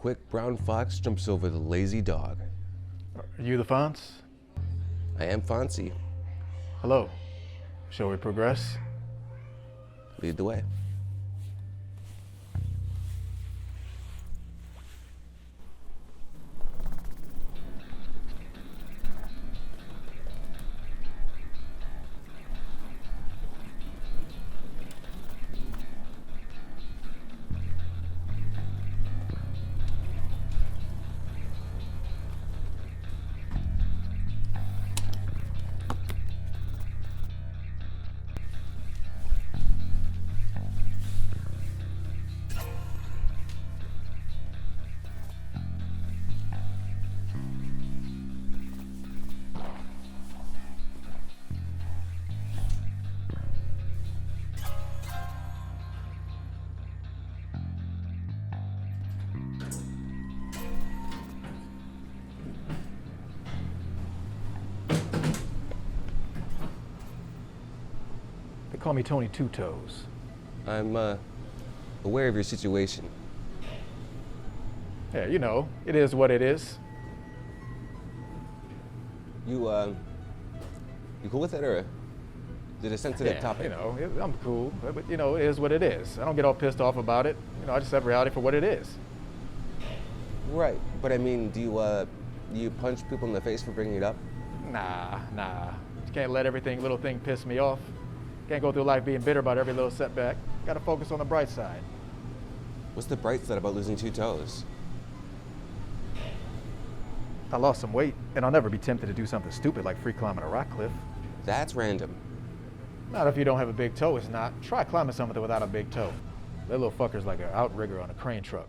quick brown fox jumps over the lazy dog. Are you the Fonz? I am Fonzie. Hello. Shall we progress? Lead the way. They call me Tony Two Toes. I'm aware of your situation. Yeah, you know, it is what it is. You cool with it, or is it a sensitive topic? You know, I'm cool, but you know, it is what it is. I don't get all pissed off about it. You know, I just have reality for what it is. Right, but I mean, do you punch people in the face for bringing it up? Nah. You can't let little thing piss me off. Can't go through life being bitter about every little setback. Gotta focus on the bright side. What's the bright side about losing 2 toes? I lost some weight, and I'll never be tempted to do something stupid like free climbing a rock cliff. That's random. Not if you don't have a big toe, it's not. Try climbing something without a big toe. That little fucker's like an outrigger on a crane truck.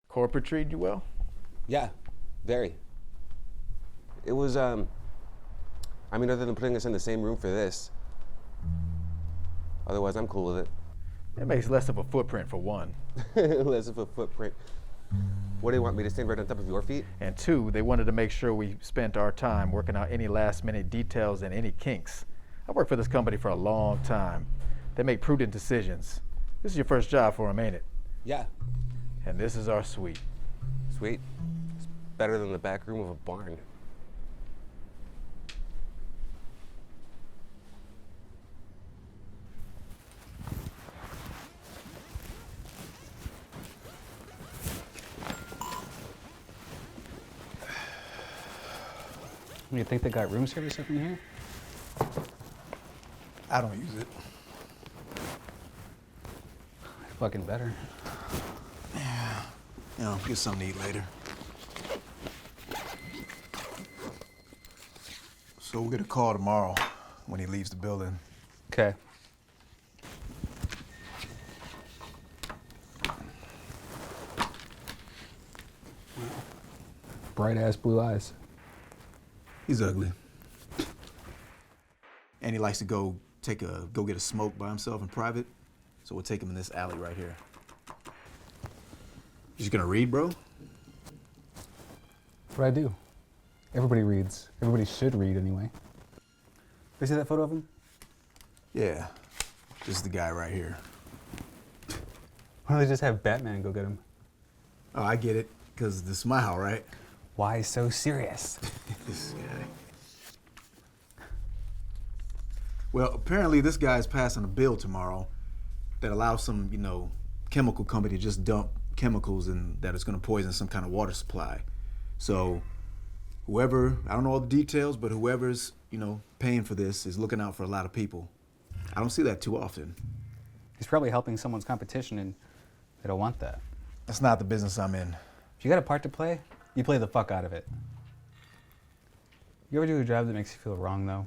Corporate treated you well? Yeah, very. It was, I mean, other than putting us in the same room for this. Otherwise, I'm cool with it. It makes less of a footprint, for one. Less of a footprint. What do you want me to stand right on top of your feet? And 2, they wanted to make sure we spent our time working out any last-minute details and any kinks. I worked for this company for a long time. They make prudent decisions. This is your first job for them, ain't it? Yeah. And this is our suite. Sweet. It's better than the back room of a barn. You think they got room service up in here? I don't use it. Fucking better. Yeah. You know, get something to eat later. So we'll get a call tomorrow when he leaves the building. Okay. Bright ass blue eyes. He's ugly. And he likes to go get a smoke by himself in private. So we'll take him in this alley right here. You just gonna read, bro? What I do. Everybody reads. Everybody should read anyway. You see that photo of him? Yeah. This is the guy right here. Why don't they just have Batman go get him? Oh, I get it. Because this is my house, right? Why so serious? This guy. Well, apparently this guy's passing a bill tomorrow that allows some, you know, chemical company to just dump chemicals and that is going to poison some kind of water supply. So whoever, I don't know all the details, but whoever's, you know, paying for this is looking out for a lot of people. I don't see that too often. He's probably helping someone's competition and they don't want that. That's not the business I'm in. If you got a part to play, you play the fuck out of it. You ever do a job that makes you feel wrong, though?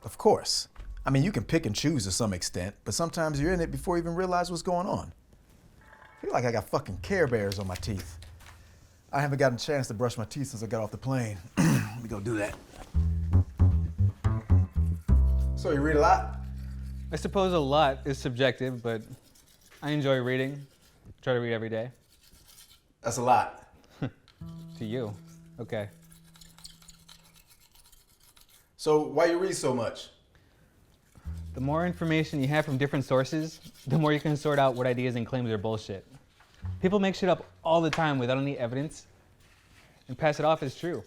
Of course. I mean, you can pick and choose to some extent, but sometimes you're in it before you even realize what's going on. I feel like I got fucking Care Bears on my teeth. I haven't gotten a chance to brush my teeth since I got off the plane. Let me go do that. So you read a lot? I suppose a lot is subjective, but I enjoy reading. Try to read every day. That's a lot. To you. Okay. So why you read so much? The more information you have from different sources, the more you can sort out what ideas and claims are bullshit. People make shit up all the time without any evidence and pass it off as true.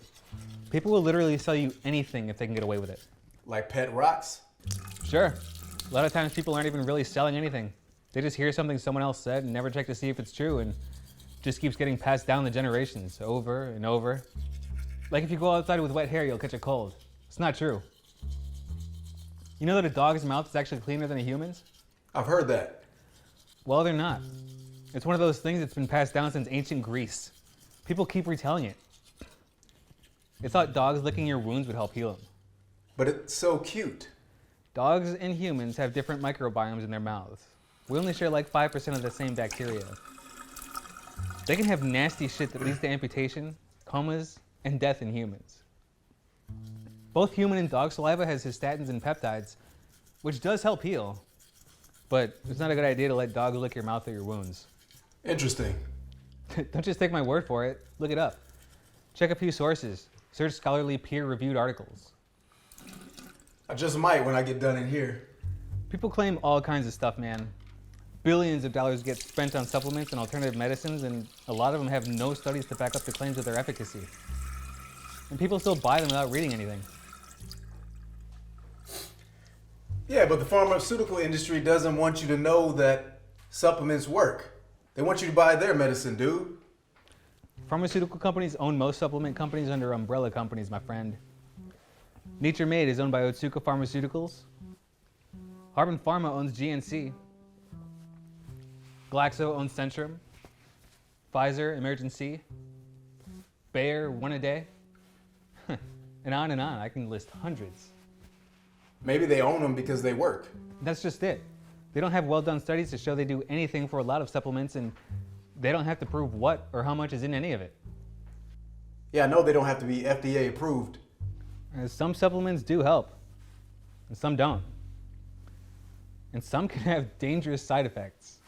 People will literally sell you anything if they can get away with it. Like pet rocks? Sure. A lot of times people aren't even really selling anything. They just hear something someone else said and never check to see if it's true, and just keeps getting passed down the generations over and over. Like if you go outside with wet hair, you'll catch a cold. It's not true. You know that a dog's mouth is actually cleaner than a human's? I've heard that. Well, they're not. It's one of those things that's been passed down since ancient Greece. People keep retelling it. They thought dogs licking your wounds would help heal them. But it's so cute. Dogs and humans have different microbiomes in their mouths. We only share like 5% of the same bacteria. They can have nasty shit that leads to amputation, comas, and death in humans. Both human and dog saliva has cystatins and peptides, which does help heal, but it's not a good idea to let dogs lick your mouth or your wounds. Interesting. Don't just take my word for it, look it up. Check a few sources, search scholarly peer-reviewed articles. I just might when I get done in here. People claim all kinds of stuff, man. Billions of dollars get spent on supplements and alternative medicines, and a lot of them have no studies to back up the claims of their efficacy. And people still buy them without reading anything. Yeah, but the pharmaceutical industry doesn't want you to know that supplements work. They want you to buy their medicine, dude. Pharmaceutical companies own most supplement companies under umbrella companies, my friend. Nature Made is owned by Otsuka Pharmaceuticals. Harbin Pharma owns GNC. Glaxo owns Centrum. Pfizer, Emergen-C. Bayer, One A Day. And on and on. I can list hundreds. Maybe they own them because they work. That's just it. They don't have well-done studies to show they do anything for a lot of supplements, and they don't have to prove what or how much is in any of it. Yeah, I know they don't have to be FDA approved. Some supplements do help, and some don't. And some can have dangerous side effects.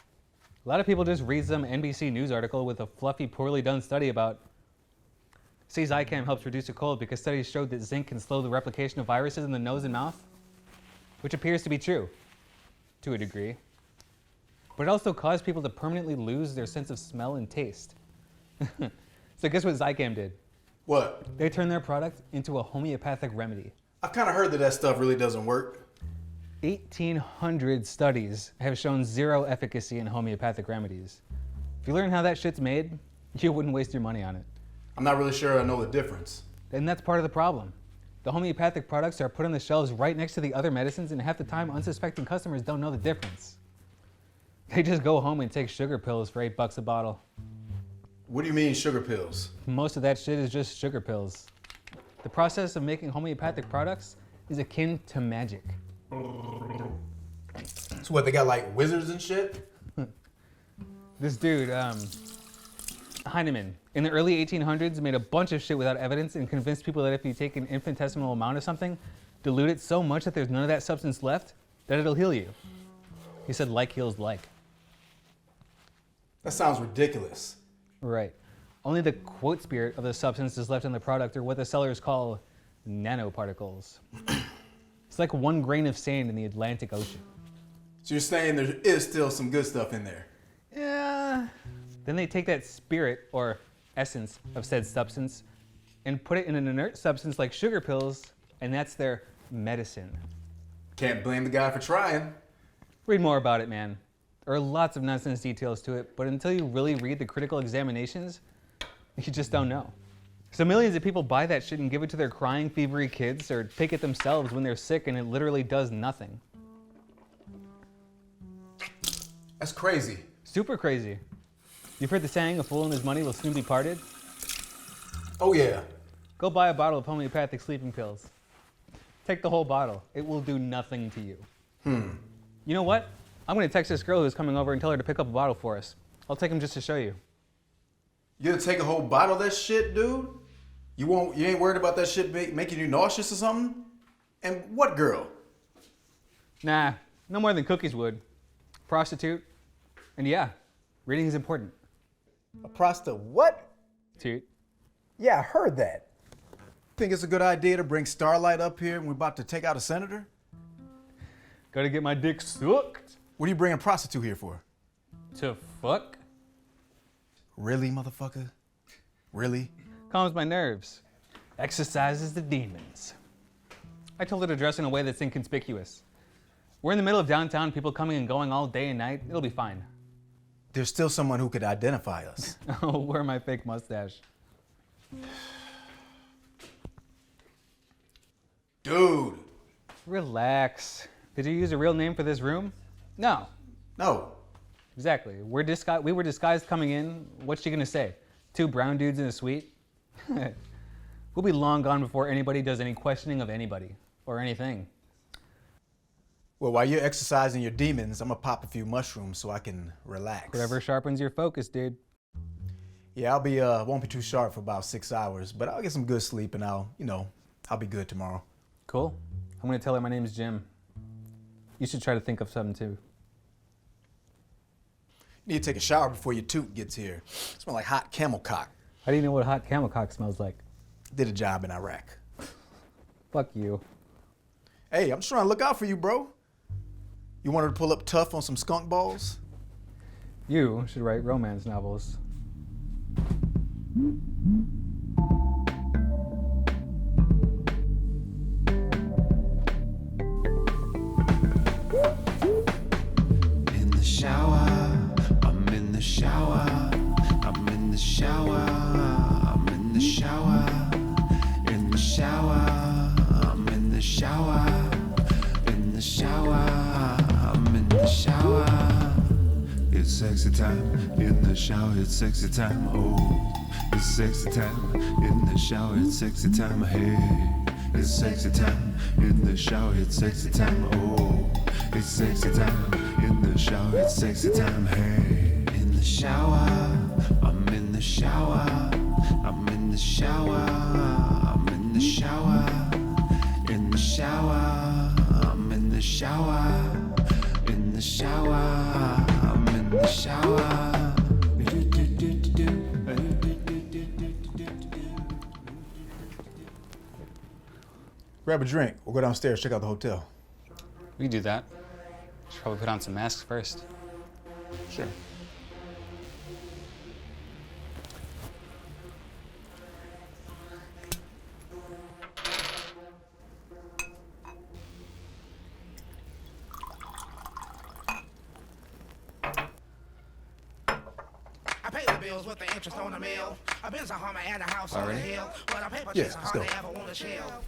A lot of people just read some NBC News article with a fluffy, poorly done study about, say Zicam helps reduce a cold because studies showed that zinc can slow the replication of viruses in the nose and mouth, which appears to be true, to a degree. But it also caused people to permanently lose their sense of smell and taste. So guess what Zicam did? What? They turned their product into a homeopathic remedy. I've kind of heard that that stuff really doesn't work. 1,800 studies have shown zero efficacy in homeopathic remedies. If you learn how that shit's made, you wouldn't waste your money on it. I'm not really sure I know the difference. And that's part of the problem. The homeopathic products are put on the shelves right next to the other medicines, and half the time unsuspecting customers don't know the difference. They just go home and take sugar pills for $8 a bottle. What do you mean sugar pills? Most of that shit is just sugar pills. The process of making homeopathic products is akin to magic. So what, they got like wizards and shit? This dude, Heinemann, in the early 1800s made a bunch of shit without evidence and convinced people that if you take an infinitesimal amount of something, dilute it so much that there's none of that substance left, that it'll heal you. He said like heals like. That sounds ridiculous. Right. Only the quote spirit of the substance is left in the product, or what the sellers call nanoparticles. It's like 1 grain of sand in the Atlantic Ocean. So you're saying there is still some good stuff in there? Yeah. Then they take that spirit, or essence, of said substance and put it in an inert substance like sugar pills, and that's their medicine. Can't blame the guy for trying. Read more about it, man. There are lots of nonsense details to it, but until you really read the critical examinations, you just don't know. So millions of people buy that shit and give it to their crying, fevery kids, or take it themselves when they're sick, and it literally does nothing. That's crazy. Super crazy. You've heard the saying, a fool and his money will soon be parted? Oh yeah. Go buy a bottle of homeopathic sleeping pills. Take the whole bottle. It will do nothing to you. You know what? I'm gonna text this girl who's coming over and tell her to pick up a bottle for us. I'll take them just to show you. You gonna take a whole bottle of that shit, dude? You ain't worried about that shit making you nauseous or something? And what girl? Nah, no more than cookies would. Prostitute. And yeah, reading is important. A prostitute what? Toot. Yeah, I heard that. Think it's a good idea to bring Starlight up here when we're about to take out a senator? Gotta get my dick sucked. What are you bringing a prostitute here for? To fuck? Really, motherfucker? Really? Calms my nerves. Exercises the demons. I told her to dress in a way that's inconspicuous. We're in the middle of downtown, people coming and going all day and night. It'll be fine. There's still someone who could identify us. I'll wear my fake mustache. Dude. Relax. Did you use a real name for this room? No. No. Exactly. We were disguised coming in. What's she gonna say? 2 brown dudes in a suite? We'll be long gone before anybody does any questioning of anybody or anything. Well, while you're exercising your demons, I'm gonna pop a few mushrooms so I can relax. Whatever sharpens your focus, dude. Yeah, won't be too sharp for about 6 hours, but I'll get some good sleep and I'll be good tomorrow. Cool. I'm gonna tell her my name is Jim. You should try to think of something too. You need to take a shower before your toot gets here. It smells like hot camel cock. How do you know what hot camel cock smells like? Did a job in Iraq. Fuck you. Hey, I'm just trying to look out for you, bro. You wanted to pull up tough on some skunk balls? You should write romance novels. In the shower, I'm in the shower, I'm in the shower, I'm in the shower, in the shower, I'm in the shower, in the shower, I'm in the shower. It's sexy time, in the shower, it's sexy time, oh, it's sexy time, in the shower, it's sexy time, hey. It's sexy time, in the shower, it's sexy time, oh, it's sexy time, in the shower, it's sexy time, hey. In the shower, I'm in the shower, I'm in the shower, I'm in the shower, in the shower, I'm in the shower, in the shower, I'm in the shower. Grab a drink. We'll go downstairs, check out the hotel. We can do that. Should probably put on some masks first. Sure. I pay the bills with the interest on the mill. I've been a Hummer and a house on the hill. But I paper Yeah, chase let's hardly go. ever want to chill.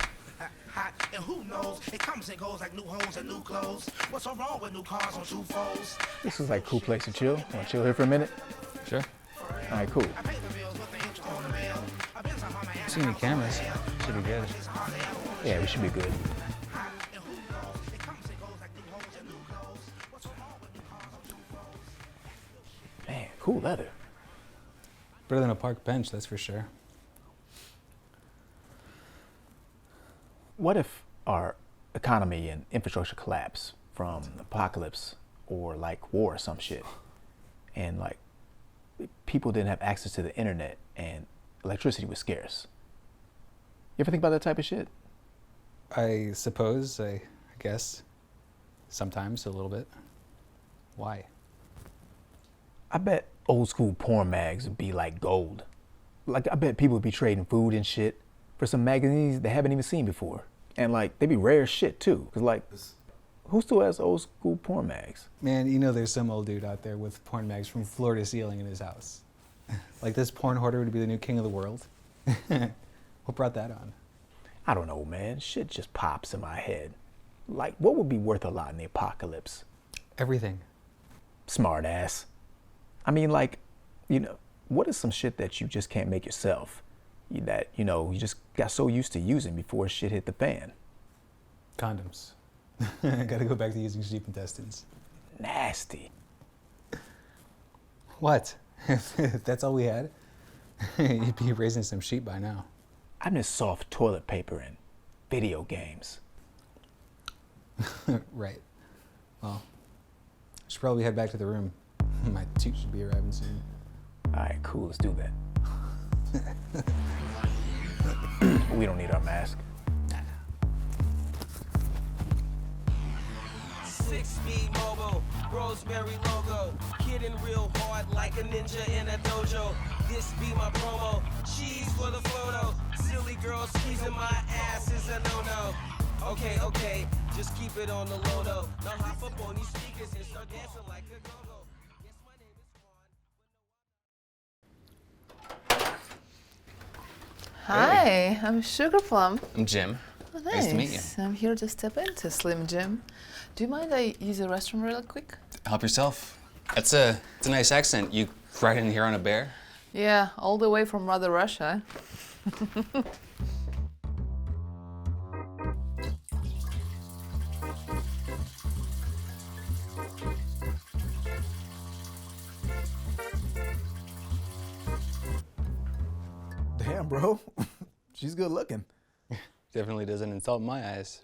Hot, and who knows? It comes and goes like new homes and new clothes. What's so wrong with new cars on 2 folds? This is like a cool place to chill. Want to chill here for a minute? Sure. All right, cool. I pay the bills with the interest on the mill. I've been a Hummer and See any cameras? Should be good. Yeah, we should be good. and who knows? It comes and goes like new homes and new clothes. What's so wrong with new cars on 2 folds? Man, cool leather. Better than a park bench, that's for sure. What if our economy and infrastructure collapse from apocalypse or like war or some shit, and like people didn't have access to the internet and electricity was scarce? You ever think about that type of shit? I suppose, I guess. Sometimes, a little bit. Why? I bet old school porn mags would be like gold. Like, I bet people would be trading food and shit for some magazines they haven't even seen before. And like, they'd be rare as shit too. Cause like, who still has old school porn mags? Man, you know there's some old dude out there with porn mags from floor to ceiling in his house. Like this porn hoarder would be the new king of the world. What brought that on? I don't know, man. Shit just pops in my head. Like, what would be worth a lot in the apocalypse? Everything. Smart ass. I mean, like, what is some shit that you just can't make yourself? That, you just got so used to using before shit hit the fan? Condoms. I gotta go back to using sheep intestines. Nasty. What? If that's all we had, you'd be raising some sheep by now. I miss soft toilet paper and video games. Right. Well, I should probably head back to the room. My toot should be arriving soon. All right, cool. Let's do that. We don't need our mask. 6-speed mobile, Rosemary logo. Kidding real hard like a ninja in a dojo. This be my promo, cheese for the photo. Silly girl squeezing my ass is a no-no. Okay, just keep it on the low though. Now hop up on these speakers and start dancing like a go-go. Yes, my name is Juan. Hi, I'm Sugar Plum. I'm Jim. Oh, Nice to meet you. I'm here to step into Slim Jim. Do you mind I use the restroom real quick? Help yourself. It's a nice accent. You right in here on a bear? Yeah, all the way from Mother Russia. Damn, bro. She's good looking. Definitely doesn't insult my eyes.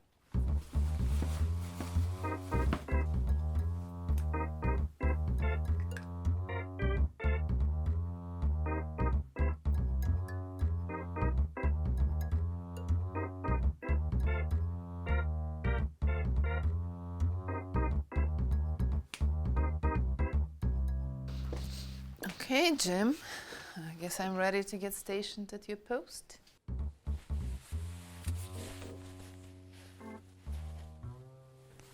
Okay, Jim. I guess I'm ready to get stationed at your post.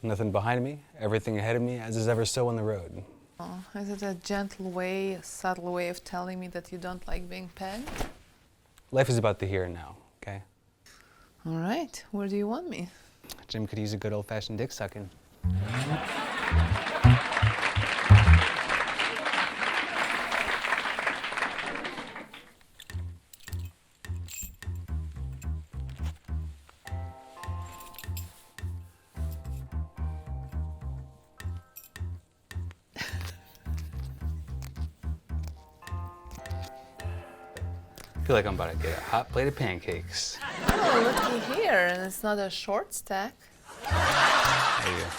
Nothing behind me, everything ahead of me, as is ever so on the road. Oh, is it a gentle way, a subtle way of telling me that you don't like being pegged? Life is about the here and now, okay? All right, where do you want me? Jim could use a good old-fashioned dick sucking. I feel like I'm about to get a hot plate of pancakes. Oh, looky here, and it's not a short stack. There you go.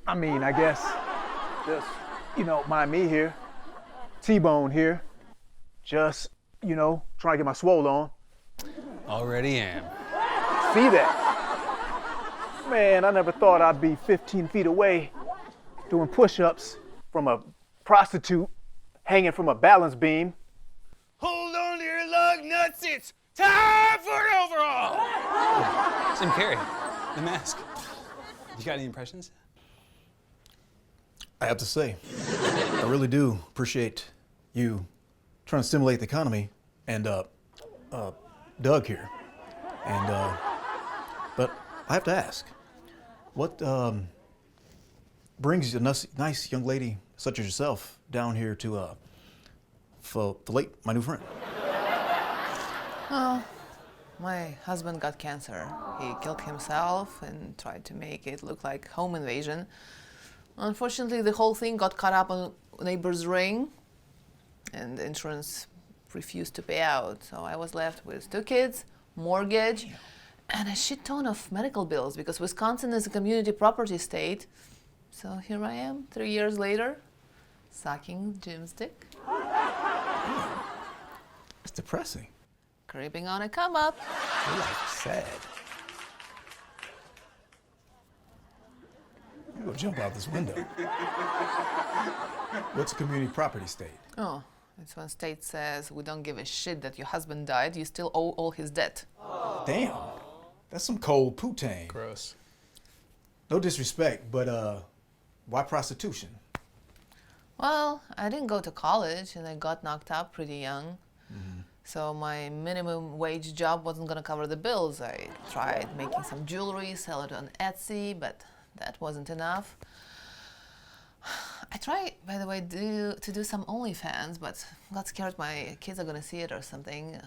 I mean, I guess just, mind me here. T-Bone here. Just, trying to get my swole on. Already am. See that? Man, I never thought I'd be 15 feet away doing push-ups from a prostitute hanging from a balance beam. Hold on to your lug nuts, it's time for an overhaul! Jim Carrey, The Mask. You got any impressions? I have to say, I really do appreciate you trying to stimulate the economy and Doug here. And but I have to ask, what brings a nice young lady such as yourself down here to fillet my new friend? Oh, my husband got cancer. He killed himself and tried to make it look like home invasion. Unfortunately, the whole thing got caught up on neighbor's ring, and insurance refused to pay out. So I was left with 2 kids, mortgage, and a shit ton of medical bills because Wisconsin is a community property state. So here I am, 3 years later, sucking Jim's dick. It's depressing. Creeping on a come up. Your life is sad. You go jump out this window. What's a community property state? Oh, it's when state says we don't give a shit that your husband died, you still owe all his debt. Damn, that's some cold poutine. Gross. No disrespect, but why prostitution? Well, I didn't go to college and I got knocked up pretty young. So my minimum wage job wasn't gonna cover the bills. I tried making some jewelry, sell it on Etsy, but that wasn't enough. I tried, by the way, to do some OnlyFans, but got scared my kids are gonna see it or something.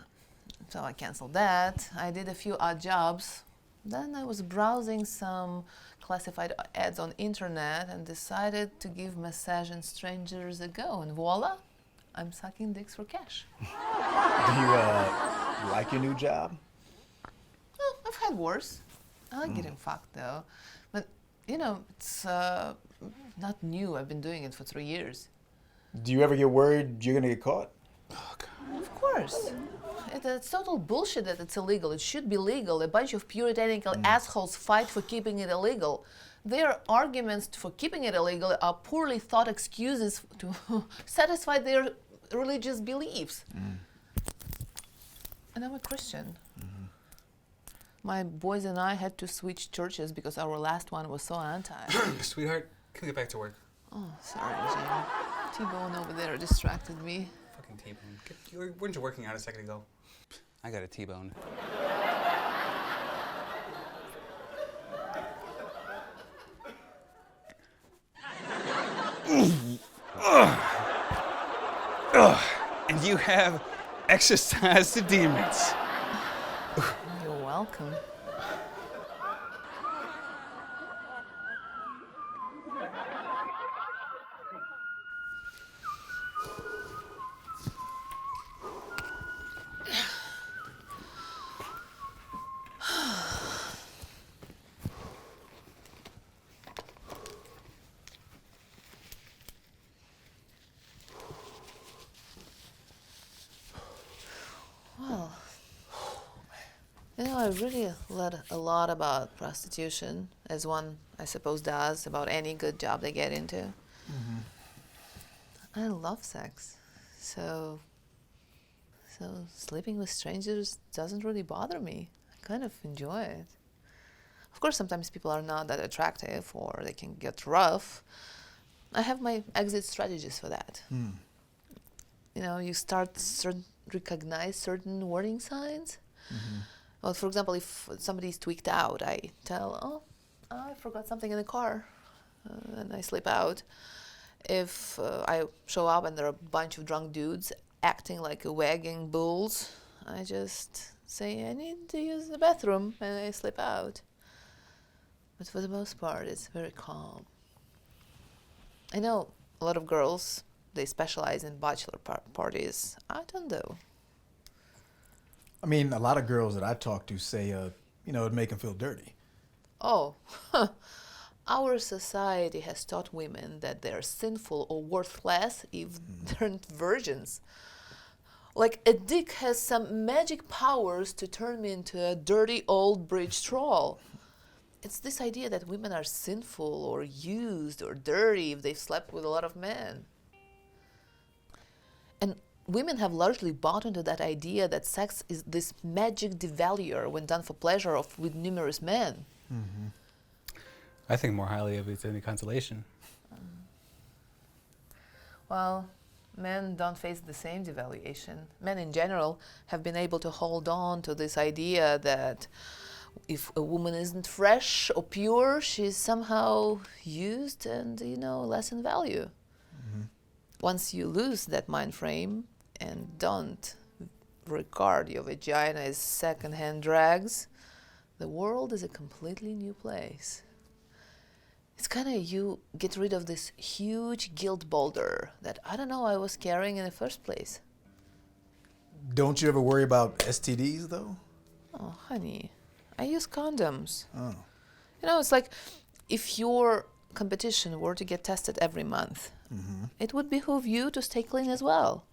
So I canceled that. I did a few odd jobs, Then I was browsing some classified ads on internet and decided to give massaging strangers a go, and voila, I'm sucking dicks for cash. Do you like your new job? Well, I've had worse. I like getting fucked though. But, you know, it's not new. I've been doing it for 3 years. Do you ever get worried you're gonna get caught? Of course. It's total bullshit that it's illegal. It should be legal. A bunch of puritanical assholes fight for keeping it illegal. Their arguments for keeping it illegal are poorly thought excuses to satisfy their religious beliefs. And I'm a Christian. My boys and I had to switch churches because our last one was so anti. Sweetheart, can we get back to work? Oh, sorry, Jim. T-Bone over there distracted me. Fucking T-bone. Weren't you working out a second ago? I got a T-bone. And you have exercised the demons. You're welcome. Well, you know, I really learned a lot about prostitution, as one, I suppose, does about any good job they get into. I love sex, so sleeping with strangers doesn't really bother me. I kind of enjoy it. Of course, sometimes people are not that attractive, or they can get rough. I have my exit strategies for that. You know, you start recognize certain warning signs. Well, for example, if somebody's tweaked out, I tell, oh, I forgot something in the car, and I slip out. If I show up and there are a bunch of drunk dudes acting like wagging bulls, I just say, I need to use the bathroom, and I slip out. But for the most part, it's very calm. I know a lot of girls, they specialize in bachelor parties. I don't know. I mean, a lot of girls that I talk to say, you know, it'd make them feel dirty. Oh, our society has taught women that they're sinful or worthless if they're virgins. Like a dick has some magic powers to turn me into a dirty old bridge troll. It's this idea that women are sinful or used or dirty if they've slept with a lot of men. And women have largely bought into that idea that sex is this magic devaluer when done for pleasure with numerous men. I think more highly of it than any consolation. Well, men don't face the same devaluation. Men in general have been able to hold on to this idea that if a woman isn't fresh or pure, she's somehow used and, you know, less in value. Once you lose that mind frame and don't regard your vagina as second-hand drags, the world is a completely new place. It's kind of, you get rid of this huge guilt boulder that, I don't know, I was carrying in the first place. Don't you ever worry about STDs, though? Oh, honey, I use condoms. Oh. You know, it's like if your competition were to get tested every month, it would behoove you to stay clean as well.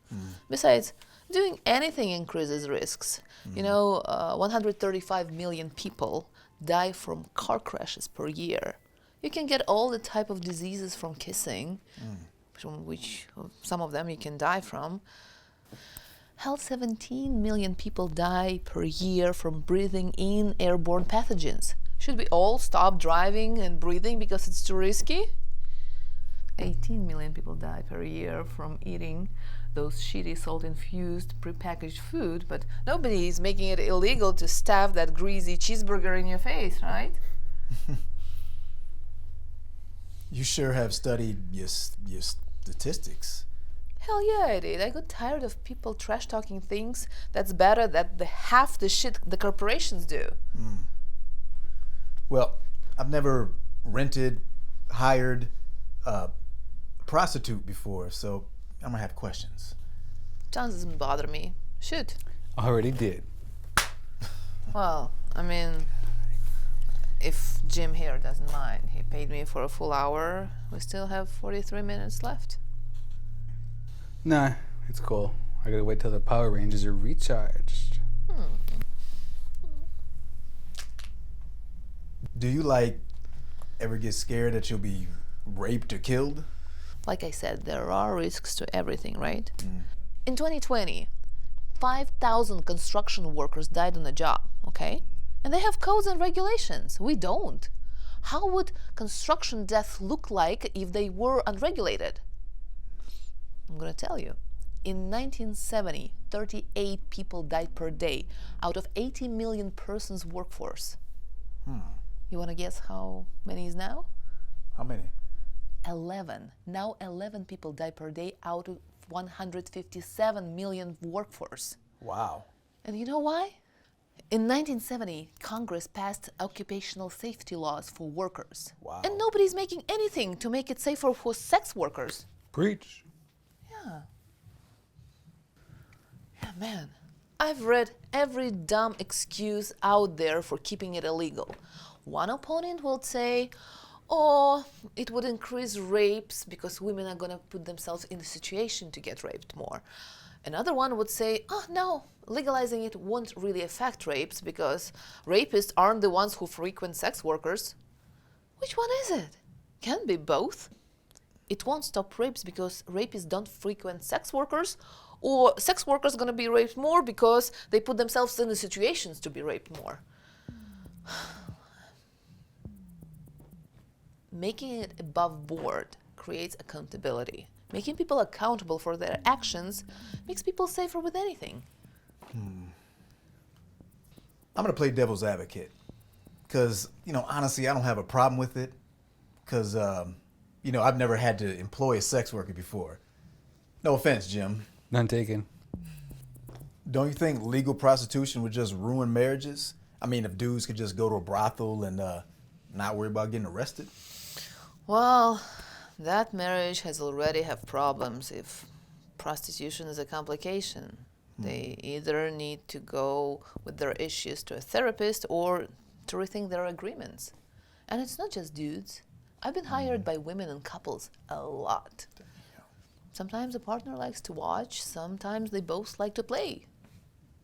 Besides, doing anything increases risks. You know, 135 million people die from car crashes per year. You can get all the type of diseases from kissing, from which some of them you can die from. Hell, 17 million people die per year from breathing in airborne pathogens. Should we all stop driving and breathing because it's too risky? 18 million people die per year from eating those shitty salt-infused prepackaged food, but nobody is making it illegal to stuff that greasy cheeseburger in your face, right? You sure have studied your statistics. Hell yeah, I did. I got tired of people trash-talking things that's better than half the shit the corporations do. Well, I've never rented, hired a prostitute before, so I'm gonna have questions. John doesn't bother me. Shoot. Already did. Well, I mean, if Jim here doesn't mind, he paid me for a full hour. We still have 43 minutes left. Nah, it's cool. I gotta wait till the power ranges are recharged. Do you ever get scared that you'll be raped or killed? Like I said, there are risks to everything, right? In 2020, 5,000 construction workers died on the job, okay? And they have codes and regulations. We don't. How would construction death look like if they were unregulated? I'm gonna tell you. In 1970, 38 people died per day out of 80 million persons workforce. You wanna guess how many is now? How many? 11. Now 11 people die per day out of 157 million workforce. Wow. And you know why? In 1970, Congress passed occupational safety laws for workers. Wow. And nobody's making anything to make it safer for sex workers. Preach. Yeah. Yeah, man. I've read every dumb excuse out there for keeping it illegal. One opponent will say, oh, it would increase rapes because women are going to put themselves in a situation to get raped more. Another one would say, oh, no, legalizing it won't really affect rapes because rapists aren't the ones who frequent sex workers. Which one is it? Can be both. It won't stop rapes because rapists don't frequent sex workers, or sex workers are going to be raped more because they put themselves in the situations to be raped more. Making it above board creates accountability. Making people accountable for their actions makes people safer with anything. I'm gonna play devil's advocate, cause honestly, I don't have a problem with it, cause I've never had to employ a sex worker before. No offense, Jim. None taken. Don't you think legal prostitution would just ruin marriages? I mean, if dudes could just go to a brothel and not worry about getting arrested. Well, that marriage has already have problems if prostitution is a complication. They either need to go with their issues to a therapist or to rethink their agreements. And it's not just dudes. I've been hired by women and couples a lot. Sometimes a partner likes to watch, sometimes they both like to play.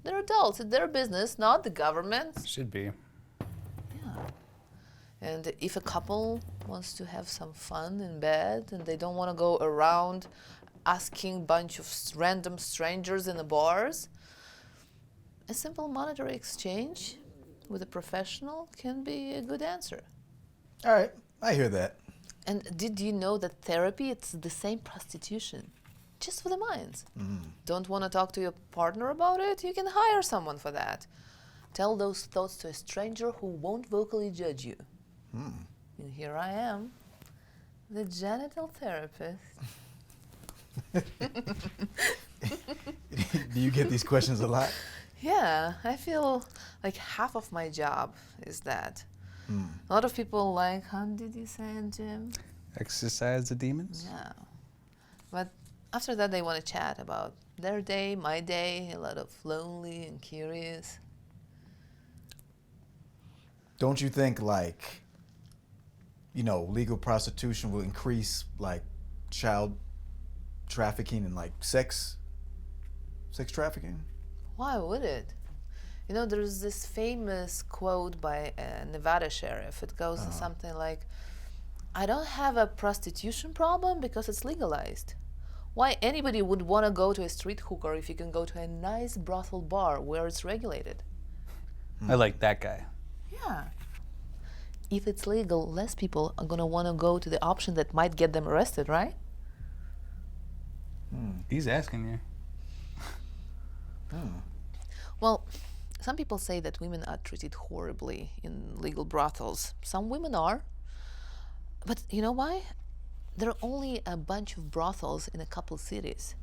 They're adults, it's their business, not the government's. Should be. And if a couple wants to have some fun in bed and they don't want to go around asking a bunch of random strangers in the bars, a simple monetary exchange with a professional can be a good answer. All right, I hear that. And did you know that therapy, it's the same prostitution, just for the minds? Don't want to talk to your partner about it? You can hire someone for that. Tell those thoughts to a stranger who won't vocally judge you. And here I am, the genital therapist. Do you get these questions a lot? Yeah, I feel like half of my job is that. A lot of people like, how did you say it, Jim? Exercise the demons? Yeah. But after that, they want to chat about their day, my day, a lot of lonely and curious. Don't you think legal prostitution will increase child trafficking and sex trafficking? Why would it? There's this famous quote by a Nevada sheriff. It goes something like, I don't have a prostitution problem because it's legalized. Why anybody would want to go to a street hooker if you can go to a nice brothel bar where it's regulated? I like that guy. Yeah. If it's legal, less people are going to want to go to the option that might get them arrested, right? He's asking you. Well, some people say that women are treated horribly in legal brothels. Some women are. But you know why? There are only a bunch of brothels in a couple cities.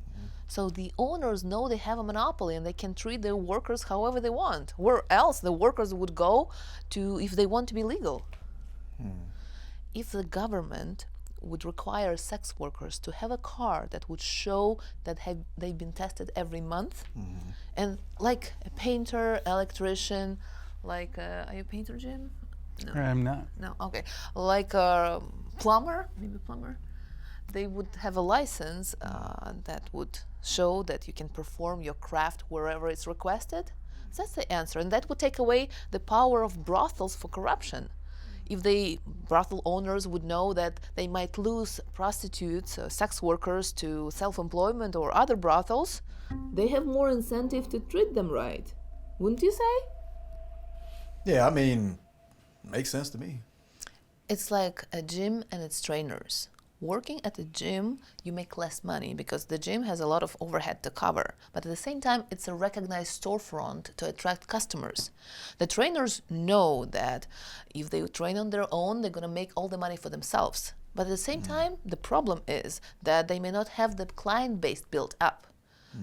So the owners know they have a monopoly and they can treat their workers however they want. Where else the workers would go to if they want to be legal? If the government would require sex workers to have a card that would show that they've been tested every month, and like a painter, electrician, like are you a painter, Jim? I'm not. No, okay. Like a plumber, maybe plumber. They would have a license that would show that you can perform your craft wherever it's requested. So that's the answer, and that would take away the power of brothels for corruption. If the brothel owners would know that they might lose prostitutes, sex workers to self-employment or other brothels, they have more incentive to treat them right. Wouldn't you say? Yeah, I mean, makes sense to me. It's like a gym and its trainers. Working at a gym, you make less money because the gym has a lot of overhead to cover. But at the same time, it's a recognized storefront to attract customers. The trainers know that if they train on their own, they're going to make all the money for themselves. But at the same time, the problem is that they may not have the client base built up.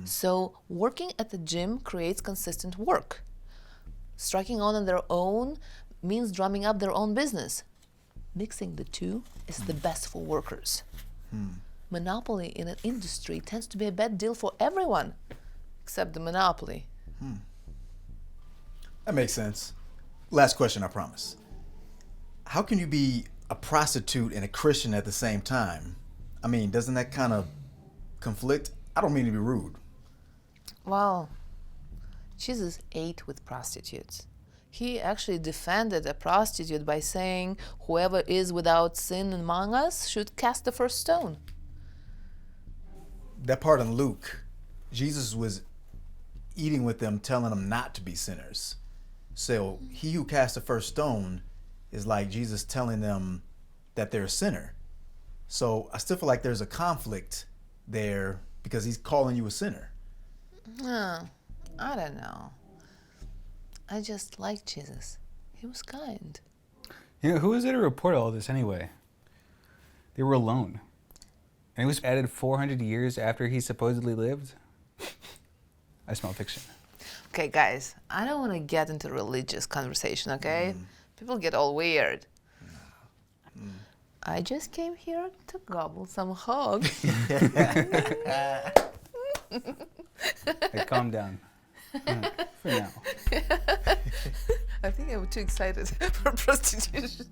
So working at the gym creates consistent work. Striking on their own means drumming up their own business. Mixing the two is the best for workers. Monopoly in an industry tends to be a bad deal for everyone, except the monopoly. That makes sense. Last question, I promise. How can you be a prostitute and a Christian at the same time? I mean, doesn't that kind of conflict? I don't mean to be rude. Well, Jesus ate with prostitutes. He actually defended a prostitute by saying, whoever is without sin among us should cast the first stone. That part in Luke, Jesus was eating with them, telling them not to be sinners. So he who cast the first stone is like Jesus telling them that they're a sinner. So I still feel like there's a conflict there because he's calling you a sinner. I don't know. I just like Jesus. He was kind. You know, who was there to report all this anyway? They were alone. And it was added 400 years after he supposedly lived. I smell fiction. Okay, guys, I don't want to get into religious conversation, okay? People get all weird. I just came here to gobble some hogs. Hey, calm down. For now. I think I'm too excited for prostitution.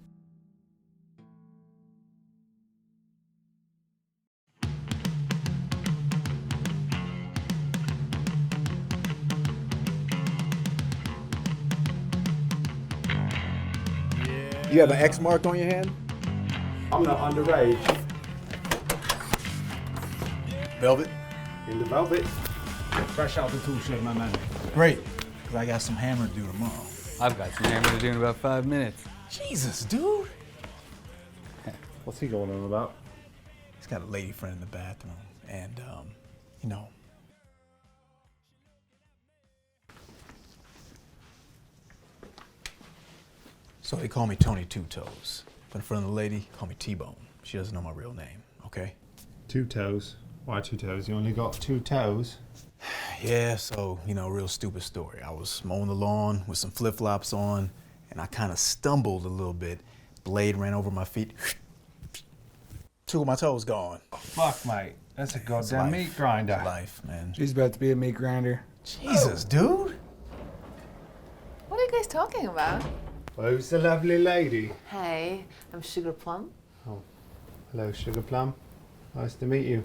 You have an X mark on your hand? I'm not underage. Velvet? In the velvet. Fresh out the tool shed, my man. Great, because I got some hammer to do tomorrow. I've got some hammer to do in about 5 minutes. Jesus, dude. What's he going on about? He's got a lady friend in the bathroom, and, you know. So they call me Tony Two Toes. But in front of the lady, call me T-Bone. She doesn't know my real name, okay? 2 toes. Why 2 toes? You only got 2 toes. Yeah, so, you know, real stupid story. I was mowing the lawn with some flip-flops on, and I kind of stumbled a little bit. Blade ran over my feet. 2 of my toes gone. Fuck, mate. That's a goddamn life. meat grinder. Life, man. She's about to be a meat grinder. Jesus, dude. What are you guys talking about? Who's the lovely lady? Hey, I'm Sugar Plum. Oh, hello, Sugar Plum. Nice to meet you.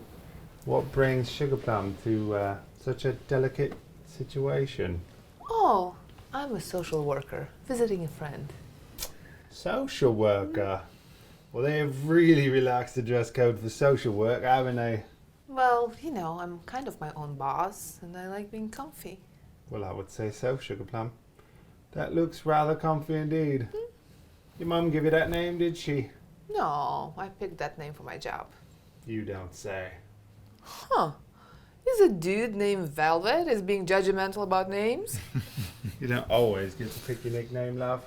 What brings Sugar Plum to such a delicate situation? Oh, I'm a social worker, visiting a friend. Social worker? Well, they have really relaxed the dress code for social work, haven't they? Well, you know, I'm kind of my own boss, and I like being comfy. Well, I would say so, Sugar Plum. That looks rather comfy indeed. Your mum give you that name, did she? No, I picked that name for my job. You don't say. Huh. Is a dude named Velvet is being judgmental about names? You don't always get to pick your nickname, love.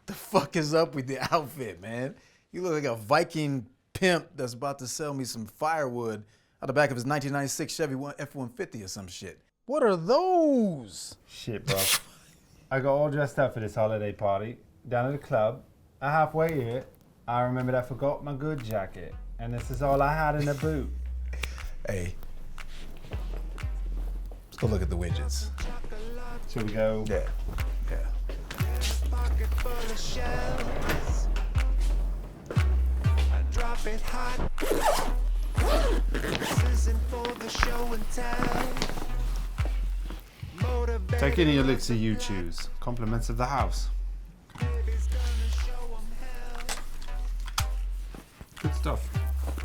The fuck is up with the outfit, man? You look like a Viking pimp that's about to sell me some firewood Out the back of his 1996 Chevy F-150 or some shit. What are those? Shit, bro. I got all dressed up for this holiday party down at the club. And halfway here, I remembered I forgot my good jacket. And this is all I had in the boot. Hey. Let's go look at the widgets. Should we go? Yeah. Pocket full of shells. I drop it hot. This isn't for the show and tell. Motivated. Take any elixir you choose. Compliments of the house. Baby's gonna show 'em hell. Good stuff.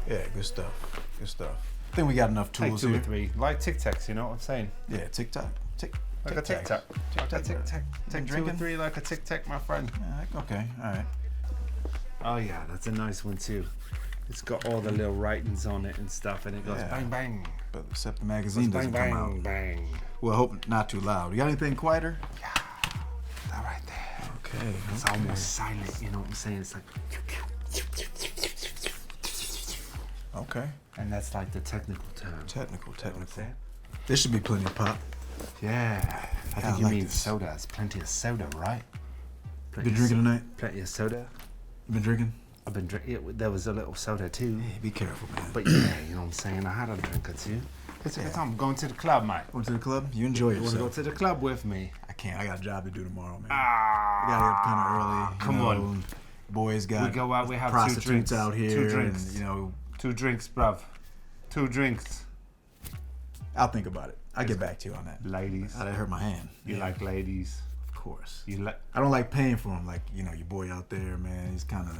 Yeah, good stuff. Good stuff. I think we got enough Take tools 2 here. or 3. Like Tic Tacs, you know what I'm saying? Yeah, tic-tac. Like a Tic Tac. Like a Tic Tac. Take 2 or drinking? 3 like a Tic Tac, my friend. Yeah, okay, all right. Oh yeah, that's a nice one too. It's got all the little writings on it and stuff, and it goes Yeah. bang bang. But except the magazine Goes doesn't bang come bang out. bang. Well, I hope not too loud. You got anything quieter? That right there. Okay. It's almost silent, you know what I'm saying? It's like, Okay. and that's like the technical term. Technical. saying? There should be plenty of pop. Yeah. I think I you like mean this. soda. It's plenty of soda, right? Plenty Been of drinking tonight? Plenty of soda. You been drinking? I've been drinking. There was a little soda too. Hey, be careful, man. But yeah, you know what I'm saying? I had a drink or two. It's a good time. I'm going to the club, mate. Going to the club? You enjoy You want to go yourself. to the club with me? I can't. I got a job to do tomorrow, man. Ah, I got here kind of early. come on. Boys got We go out, we have 2 prostitutes drinks. out here. 2 drinks. And, you know, 2 drinks, bruv. 2 drinks. I'll think about it. I'll get back to you on that. Ladies. That hurt my hand. You Yeah, like ladies. of course. You like. I don't like paying for him. Like, you know, your boy out there, man. He's kind of.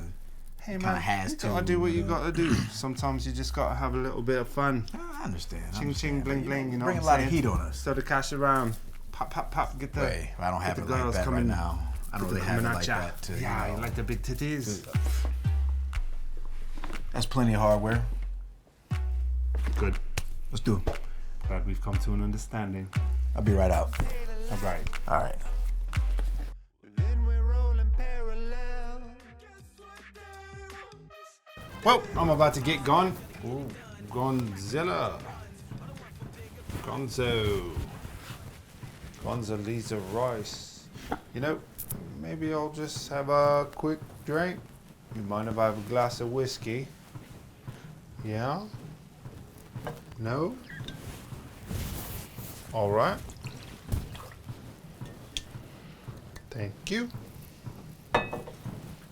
Hey Kinda man, has you to, gotta do what you you know. gotta do. Sometimes you just gotta have a little bit of fun. I understand. I Ching understand. ching, bling But, bling. You know bring what a I'm lot saying? of heat on us. Throw the cash around. Pop, pop, pop. Get the. Hey, I don't have get it the like girls that coming right now. I don't get the really have it coming like at ya. that. To, Yeah, you you know, like the big titties. That's plenty of hardware. Good. Let's do it. Glad we've come to an understanding. I'll be right out. All right. All right. Then we're rolling parallel. Well, I'm about to get gone. Ooh, Gonzilla. Gonzaleza Rice. You know, maybe I'll just have a quick drink. You mind if I have a glass of whiskey? Yeah? No? All right. Thank you.